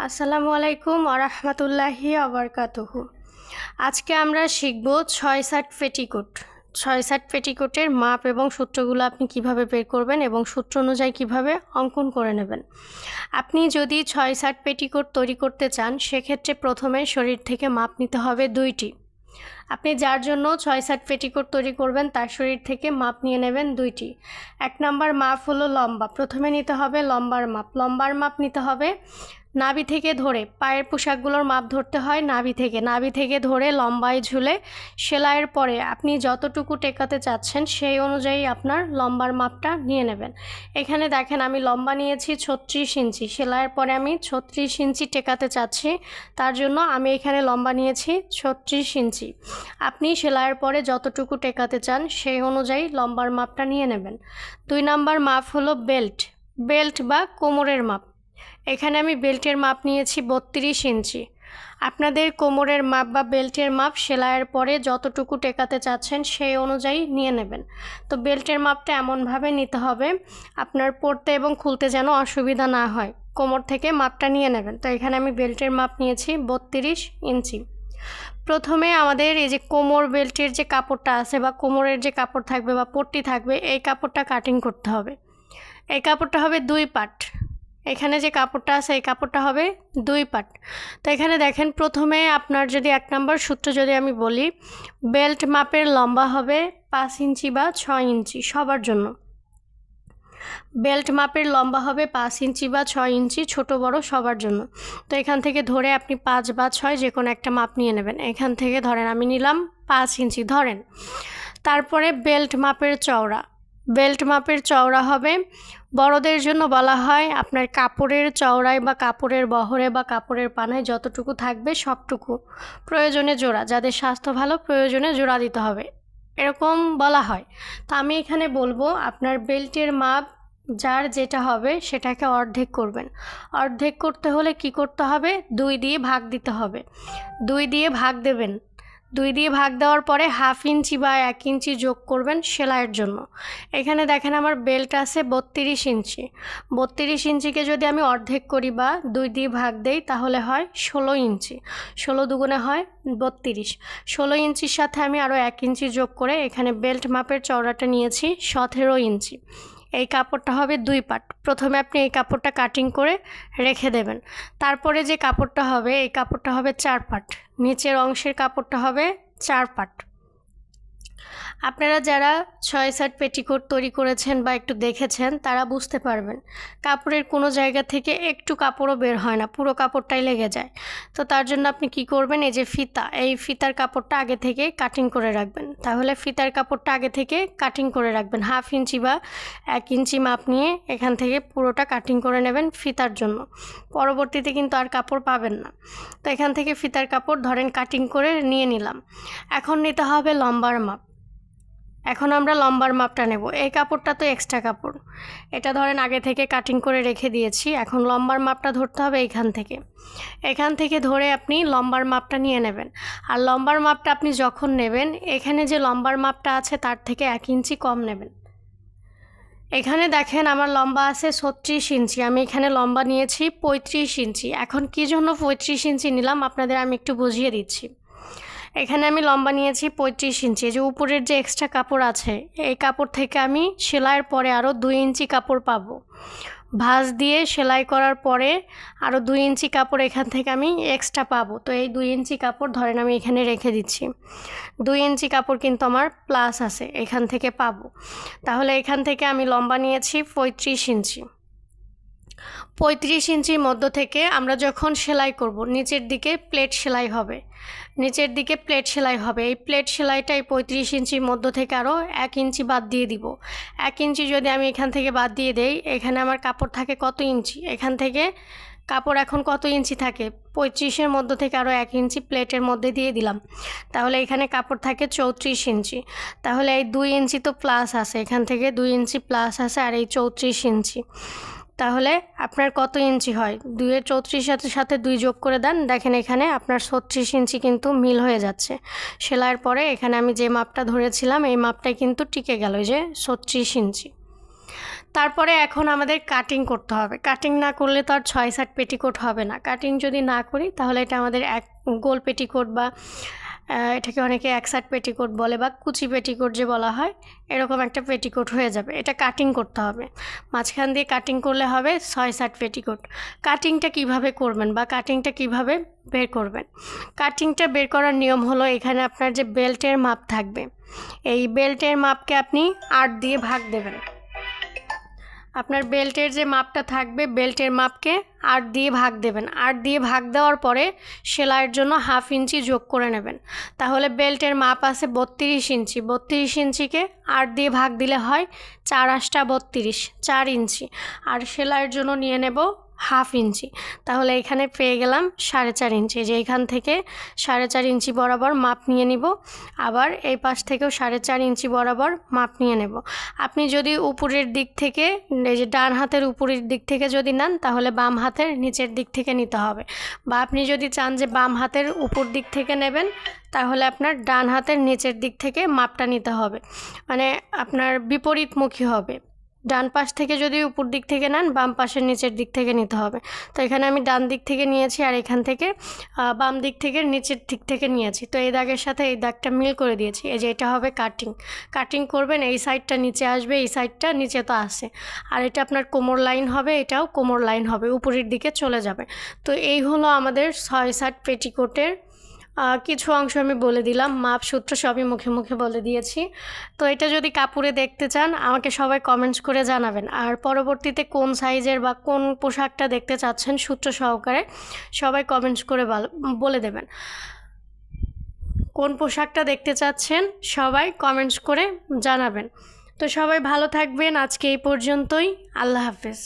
আসসালামু আলাইকুম ওরহমতুল্লাহি ওবরকাতুহু। আজকে আমরা শিখব ৬-৭ পেটিকোট। ৬-৭ পেটিকোটের মাপ এবং সূত্রগুলো আপনি কিভাবে বের করবেন এবং সূত্র অনুযায়ী কিভাবে অঙ্কন করে নেবেন। আপনি যদি ৬-৭ পেটিকোট তৈরি করতে চান সেক্ষেত্রে প্রথমে শরীর থেকে মাপ নিতে হবে ২টি। আপনি যার জন্য ৬-৭ পেটিকোট তৈরি করবেন তার শরীর থেকে মাপ নিয়ে নেবেন ২টি। ১ নাম্বার মাপ হলো লম্বা। প্রথমে নিতে হবে লম্বার মাপ। লম্বার মাপ নিতে হবে নাভি থেকে ধরে, পায়ের পোশাকগুলোর মাপ ধরতে হয় নাভি থেকে ধরে লম্বায় ঝুলে সেলাইয়ের পরে আপনি যতটুকু টেকাতে চাচ্ছেন সেই অনুযায়ী আপনার লম্বার মাপটা নিয়ে নেবেন। এখানে দেখেন আমি লম্বা নিয়েছি ৩৬ ইঞ্চি, সেলাইয়ের পরে আমি ৩৬ ইঞ্চি টেকাতে চাচ্ছি, তার জন্য আমি এখানে লম্বা নিয়েছি ৩৬ ইঞ্চি। আপনি সেলাইয়ের পরে যতটুকু টেকাতে চান সেই অনুযায়ী লম্বার মাপটা নিয়ে নেবেন। ২ নাম্বার মাপ হলো বেল্ট বা কোমরের মাপ। এখানে আমি বেল্টের মাপ নিয়েছি ৩২ ইঞ্চি। আপনাদের কোমরের মাপ বা বেল্টের মাপ সেলাইয়ের পরে যতটুকু টেকাতে চাচ্ছেন সেই অনুযায়ী নিয়ে নেবেন। তো বেল্টের মাপটা এমনভাবে নিতে হবে আপনার পরতে এবং খুলতে যেন অসুবিধা না হয়, কোমর থেকে মাপটা নিয়ে নেবেন। তো এখানে আমি বেল্টের মাপ নিয়েছি ৩২ ইঞ্চি। প্রথমে আমাদের এই যে কোমর বেল্টের যে কাপড়টা আছে বা কোমরের যে কাপড় থাকবে বা পট্টি থাকবে এই কাপড়টা কাটিং করতে হবে। এই কাপড়টা হবে 2 পার্ট। এখানে যে কাপড়টা আছে এই কাপড়টা হবে 2 পার্ট। তো এখানে দেখেন প্রথমে আপনার যদি ১ নম্বর সূত্র যদি আমি বলি, বেল্ট মাপের লম্বা হবে 5 ইঞ্চি বা 6 ইঞ্চি সবার জন্য। বেল্ট মাপের লম্বা হবে 5 ইঞ্চি বা 6 ইঞ্চি ছোট বড় সবার জন্য। তো এখান থেকে ধরে আপনি 5 বা 6 যে কোনো একটা মাপ নিয়ে নেবেন। এখান থেকে ধরেন আমি নিলাম 5 ইঞ্চি ধরেন। তারপরে বেল্ট মাপের চওড়া হবে, বড়দের জন্য বলা হয় আপনার কাপড়ের চওড়ায় বা কাপড়ের বহরে বা কাপড়ের পানায় যতটুকু থাকবে সবটুকু, প্রয়োজনে জোড়া, যাদের স্বাস্থ্য ভালো প্রয়োজনে জোড়া দিতে হবে এরকম বলা হয়। তো আমি এখানে বলবো আপনার বেল্টের মাপ যার যেটা হবে সেটাকে অর্ধেক করবেন। অর্ধেক করতে হলে কি করতে হবে, 2 দিয়ে ভাগ দিতে হবে। 2 দিয়ে ভাগ দেবেন। 2 দিয়ে ভাগ দেওয়ার পরে 1/2 ইঞ্চি বা 1 ইঞ্চি যোগ করবেন সেলাইয়ের জন্য। এখানে দেখেন আমার বেল্ট আছে 32 ইঞ্চি। 32 ইঞ্চিকে যদি আমি অর্ধেক করি বা 2 দিয়ে ভাগ দেই তাহলে হয় 16 ইঞ্চি। 16 দুগুণে হয় 32। 16 ইঞ্চির সাথে আমি আরও 1 ইঞ্চি যোগ করে এখানে বেল্ট মাপের চওড়াটা নিয়েছি 17 ইঞ্চি। এই কাপড়টা হবে 2 পার্ট। প্রথমে আপনি এই কাপড়টা কাটিং করে রেখে দেবেন। তারপরে যে কাপড়টা হবে এই কাপড়টা হবে 4 পার্ট। নিচের অংশের কাপড়টা হবে 4 পার্ট। আপনারা যারা ৬-৭ পেটিকোট তৈরি করেছেন বা একটু দেখেছেন তারা বুঝতে পারবেন কাপড়ের কোনো জায়গা থেকে একটু কাপড়ও বের হয় না, পুরো কাপড়টাই লেগে যায়। তো তার জন্য আপনি কি করবেন, এই যে ফিতা, এই ফিতার কাপড়টা আগে থেকে কাটিং করে রাখবেন। তাহলে ফিতার কাপড়টা আগে থেকে কাটিং করে রাখবেন। 1/2 ইঞ্চি বা 1 ইঞ্চি মাপ নিয়ে এখান থেকে পুরোটা কাটিং করে নেবেন ফিতার জন্য। পরবর্তীতে কিন্তু আর কাপড় পাবেন না। তো এখান থেকে ফিতার কাপড় ধরেন কাটিং করে নিয়ে নিলাম। এখন নিতে হবে লম্বার মাপ। এখন আমরা লম্বার মাপটা নেব। এই কাপড়টা তো এক্সট্রা কাপড়, এটা ধরেন আগে থেকে কাটিং করে রেখে দিয়েছি। এখন লম্বার মাপটা ধরতে হবে এখান থেকে ধরে আপনি লম্বার মাপটা নিয়ে নেবেন। আর লম্বার মাপটা আপনি যখন নেবেন এখানে যে লম্বার মাপটা আছে তার থেকে 1 ইঞ্চি কম নেবেন। এখানে দেখেন আমার লম্বা আছে 36 ইঞ্চি, আমি এখানে লম্বা নিয়েছি 35 ইঞ্চি। এখন কী জন্য 35 ইঞ্চি নিলাম আপনাদের আমি একটু বুঝিয়ে দিচ্ছি। এখানে আমি লম্বা নিয়েছি 35 ইঞ্চি। যে উপরের যে এক্সট্রা কাপড় আছে এই কাপড় থেকে আমি সেলাইয়ের পরে আরও 2 ইঞ্চি কাপড় পাবো। ভাঁজ দিয়ে সেলাই করার পরে আরও 2 ইঞ্চি কাপড় এখান থেকে আমি এক্সট্রা পাবো। তো এই 2 ইঞ্চি কাপড় ধরেন আমি এখানে রেখে দিচ্ছি। 2 ইঞ্চি কাপড় কিন্তু আমার প্লাস আছে, এখান থেকে পাবো। তাহলে এখান থেকে আমি লম্বা নিয়েছি 35 ইঞ্চি। 35 ইঞ্চির মধ্য থেকে আমরা যখন সেলাই করব নিচের দিকে প্লেট সেলাই হবে, এই প্লেট সেলাইটা এই 35 ইঞ্চির মধ্য থেকে আরও 1 ইঞ্চি বাদ দিয়ে দিব। 1 ইঞ্চি যদি আমি এখান থেকে বাদ দিয়ে দেই, এখানে আমার কাপড় থাকে কত ইঞ্চি, এখান থেকে কাপড় এখন কত ইঞ্চি থাকে, 35-এর মধ্য থেকে আরও 1 ইঞ্চি প্লেটের মধ্যে দিয়ে দিলাম। তাহলে এখানে কাপড় থাকে 34 ইঞ্চি। তাহলে এই 2 ইঞ্চি তো প্লাস আছে, এখান থেকে 2 ইঞ্চি প্লাস আছে আর এই 34 ইঞ্চি। তাহলে আপনার কত ইঞ্চি হয়, 2-এর 34 সাথে 2 যোগ করে দেন, দেখেন এখানে আপনার 36 ইঞ্চি কিন্তু মিল হয়ে যাচ্ছে। সেলাইয়ের পরে এখানে আমি যে মাপটা ধরেছিলাম এই মাপটাই কিন্তু টিকে গেল, যে 36 ইঞ্চি। তারপরে এখন আমাদের কাটিং করতে হবে। কাটিং না করলে তো আর 6-7 পেটিকোট হবে না। কাটিং যদি না করি তাহলে এটা আমাদের এক গোল পেটিকোট বা এটাকে অনেকে একসাইড পেটিকোট বলে বা কুচি পেটিকোট যে বলা হয়, এরকম একটা পেটিকোট হয়ে যাবে। এটা কাটিং করতে হবে, মাঝখান দিয়ে কাটিং করলে হবে 6-7 পেটিকোট। কাটিংটা কিভাবে করবেন বা কাটিংটা কিভাবে বের করবেন? কাটিংটা বের করার নিয়ম হলো, এখানে আপনার যে বেল্টের মাপ থাকবে, এই বেল্টের মাপকে আপনি 8 দিয়ে ভাগ দেবেন। আপনার বেল্টের যে মাপটা থাকবে, বেল্টের মাপকে 8 দিয়ে ভাগ দেবেন। 8 দিয়ে ভাগ দেওয়ার পরে সেলাইয়ের জন্য 1/2 ইঞ্চি যোগ করে নেবেন। তাহলে বেল্টের মাপ আছে 32 ইঞ্চি। 32 ইঞ্চিকে 8 দিয়ে ভাগ দিলে হয় 4 8 32, 4 ইঞ্চি। আর সেলাইয়ের জন্য নিয়ে নেব 1/2 ইঞ্চি। তাহলে এখানে পেয়ে গেলাম 4.5 ইঞ্চি। যে এখান থেকে 4.5 ইঞ্চি বরাবর মাপ নিয়ে নিব, আবার এই পাশ থেকেও 4.5 ইঞ্চি বরাবর মাপ নিয়ে নেব। আপনি যদি উপরের দিক থেকে, এই যে ডান হাতের উপরের দিক থেকে যদি নেন, তাহলে বাম হাতের নিচের দিক থেকে নিতে হবে। বা আপনি যদি চান যে বাম হাতের উপর দিক থেকে নেবেন, তাহলে আপনার ডান হাতের নিচের দিক থেকে মাপটা নিতে হবে, মানে আপনার বিপরীতমুখী হবে। ডান পাশ থেকে যদি উপর দিক থেকে নেন, বাম পাশের নিচের দিক থেকে নিতে হবে। তো এখানে আমি ডান দিক থেকে নিয়েছি, আর এখান থেকে বাম দিক থেকে নিচের দিক থেকে নিয়েছি। তো এই দাগের সাথে এই দাগটা মিল করে দিয়েছি। এই যে এটা হবে কাটিং। কাটিং করবেন, এই সাইডটা নিচে আসবে, এই সাইডটা নিচে তো আসে। আর এটা আপনার কোমর লাইন হবে, এটাও কোমর লাইন হবে, উপরের দিকে চলে যাবে। তো এই হলো আমাদের 6-7 পেটিকোটের কিছু অংশ আমি বলে দিলাম, মাপ সূত্র সবই মুখে মুখে বলে দিয়েছি। তো এটা যদি কাপড়ে দেখতে চান, আমাকে সবাই কমেন্টস করে জানাবেন। আর পরবর্তীতে কোন সাইজের বা কোন পোশাকটা দেখতে চাচ্ছেন সূত্র সহকারে, সবাই কমেন্টস করে বলে দেবেন। কোন পোশাকটা দেখতে চাচ্ছেন সবাই কমেন্টস করে জানাবেন। তো সবাই ভালো থাকবেন, আজকে এই পর্যন্তই। আল্লাহ হাফেজ।